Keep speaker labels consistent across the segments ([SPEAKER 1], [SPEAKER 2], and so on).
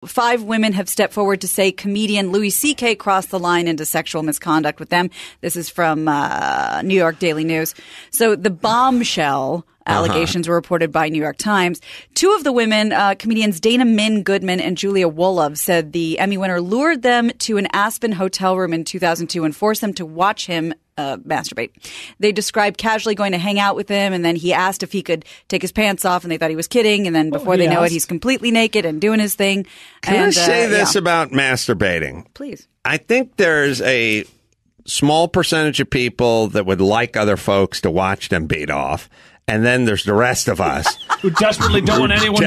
[SPEAKER 1] 5 women have stepped forward to say comedian Louis C.K. crossed the line into sexual misconduct with them. This is from New York Daily News. So the bombshell allegations were reported by New York Times. 2 of the women, comedians Dana Min Goodman and Julia Wolov, said the Emmy winner lured them to an Aspen hotel room in 2002 and forced them to watch him masturbate. They described casually going to hang out with him, and then he asked if he could take his pants off, and they thought he was kidding, and then before they know it, he's completely naked and doing his thing.
[SPEAKER 2] Can I say this about masturbating?
[SPEAKER 1] Please.
[SPEAKER 2] I think there's a small percentage of people that would like other folks to watch them beat off. And then there's the rest of us
[SPEAKER 3] who desperately don't want anyone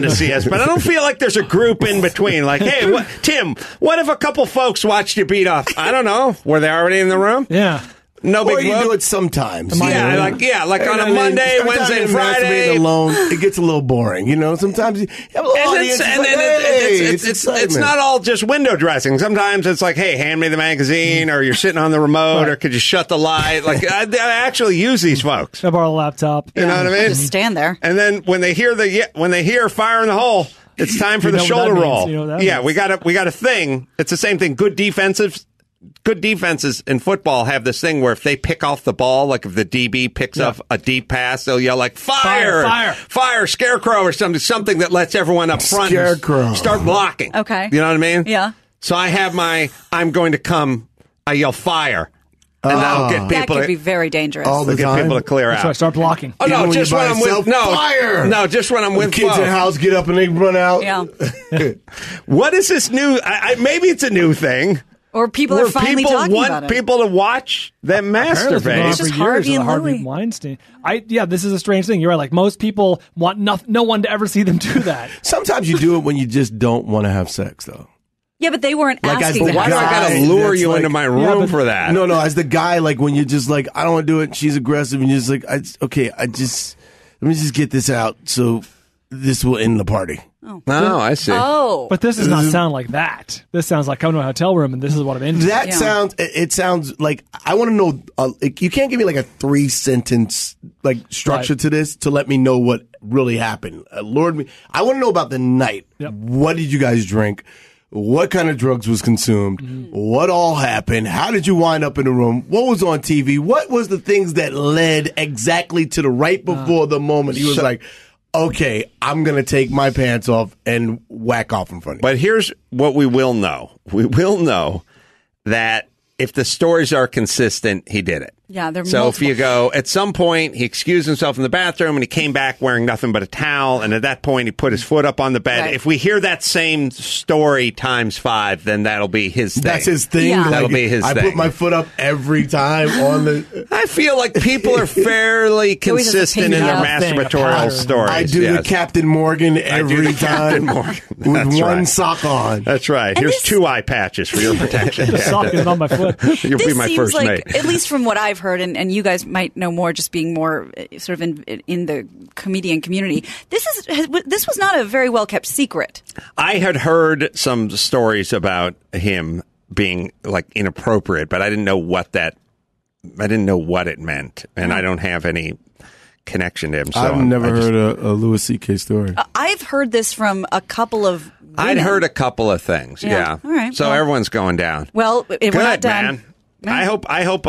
[SPEAKER 3] to see
[SPEAKER 2] us. But I don't feel like there's a group in between. Like, hey, Tim, what if a couple folks watched you beat off? I don't know. Were they already in the room?
[SPEAKER 3] Yeah.
[SPEAKER 4] No big deal. Or you do it sometimes.
[SPEAKER 2] Like on a Monday, Wednesday, and Friday.
[SPEAKER 4] Alone, it gets a little boring. You know, sometimes you have a little audience.
[SPEAKER 2] It's not all just window dressing. Sometimes it's like, hey, hand me the magazine, or you're sitting on the remote, or could you shut the light? Like, I actually use these folks.
[SPEAKER 3] I borrow a laptop.
[SPEAKER 2] You know what I mean?
[SPEAKER 1] Just stand there.
[SPEAKER 2] And then when they hear fire in the hole, it's time for the shoulder roll. We got a thing. It's the same thing. Good defenses in football have this thing where if they pick off the ball, like if the DB picks up a deep pass, they'll yell like fire, scarecrow, or something that lets everyone up front start blocking.
[SPEAKER 1] Okay.
[SPEAKER 2] You know what I mean?
[SPEAKER 1] Yeah.
[SPEAKER 2] So I have I'm going to come, I yell fire. And that'll get people.
[SPEAKER 1] That could be very dangerous.
[SPEAKER 4] All the
[SPEAKER 2] get
[SPEAKER 4] time.
[SPEAKER 2] people to clear out.
[SPEAKER 3] So I start blocking.
[SPEAKER 2] Oh no! Just when I'm with
[SPEAKER 4] fire.
[SPEAKER 2] No, just when I'm with
[SPEAKER 4] kids in the house get up and they run out.
[SPEAKER 1] Yeah.
[SPEAKER 2] What is this new? Maybe it's a new thing.
[SPEAKER 1] Or people are finally talking about it.
[SPEAKER 2] People to watch them masturbate.
[SPEAKER 1] It's just Harvey and Louis.
[SPEAKER 3] Weinstein. This is a strange thing. You're right. Like, most people want no one to ever see them do that.
[SPEAKER 4] Sometimes you do it when you just don't want to have sex, though.
[SPEAKER 1] Yeah, but they weren't asking.
[SPEAKER 2] Why do I got to lure you into my room for that?
[SPEAKER 4] No, as the guy, like when you're just like, I don't want to do it. She's aggressive, and you're just like, let me just get this out so this will end the party.
[SPEAKER 2] Oh, I see.
[SPEAKER 1] Oh.
[SPEAKER 3] But this does not sound like that. This sounds like coming to a hotel room and this is what I'm into.
[SPEAKER 4] It sounds like, I want to know, you can't give me like a 3-sentence like structure to this to let me know what really happened. Lord, I want to know about the night.
[SPEAKER 3] Yep.
[SPEAKER 4] What did you guys drink? What kind of drugs was consumed? Mm-hmm. What all happened? How did you wind up in the room? What was on TV? What was the things that led exactly to the right before the moment he was like, okay, I'm going to take my pants off and whack off in front of you.
[SPEAKER 2] But here's what we will know. We will know that if the stories are consistent, he did it.
[SPEAKER 1] Yeah, they're
[SPEAKER 2] so
[SPEAKER 1] multiple.
[SPEAKER 2] if you go, at some point, he excused himself in the bathroom and he came back wearing nothing but a towel, and at that point, he put his foot up on the bed.
[SPEAKER 1] Right.
[SPEAKER 2] If we hear that same story times 5, then that'll be his thing.
[SPEAKER 4] That's his thing?
[SPEAKER 1] Yeah.
[SPEAKER 2] That'll be his thing.
[SPEAKER 4] I put my foot up every time on the...
[SPEAKER 2] I feel like people are fairly consistent in their masturbatorial stories.
[SPEAKER 4] I do the Captain Morgan every time with one sock on.
[SPEAKER 2] That's right.
[SPEAKER 1] And
[SPEAKER 2] here's 2 eye patches for your protection.
[SPEAKER 3] The sock is on my foot.
[SPEAKER 2] You'll be my first mate.
[SPEAKER 1] At least from what I've heard, and you guys might know more, just being more sort of in the comedian community. This was not a very well kept secret.
[SPEAKER 2] I had heard some stories about him being like inappropriate, but I didn't know what it meant, and I don't have any connection to him. So
[SPEAKER 4] I've never heard a Louis C.K. story.
[SPEAKER 1] I've heard this from a couple of women.
[SPEAKER 2] I'd heard a couple of things. Yeah.
[SPEAKER 1] All right.
[SPEAKER 2] So everyone's going down.
[SPEAKER 1] Well, we're not done.
[SPEAKER 2] Man. I hope.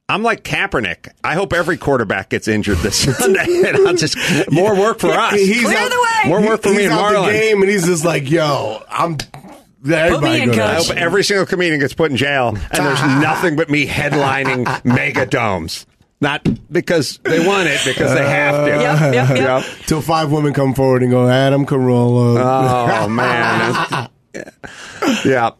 [SPEAKER 2] I'm like Kaepernick. I hope every quarterback gets injured this Sunday. And I'll just more work for us.
[SPEAKER 1] Clear the way.
[SPEAKER 2] More work for me and Marlon.
[SPEAKER 4] The game, and he's just like, yo, everybody
[SPEAKER 1] in,
[SPEAKER 4] go.
[SPEAKER 2] I hope every single comedian gets put in jail, and there's nothing but me headlining mega domes. Not because they want it, because they have to.
[SPEAKER 1] Yep.
[SPEAKER 4] Till 5 women come forward and go, Adam Carolla.
[SPEAKER 2] Oh, man. Yeah.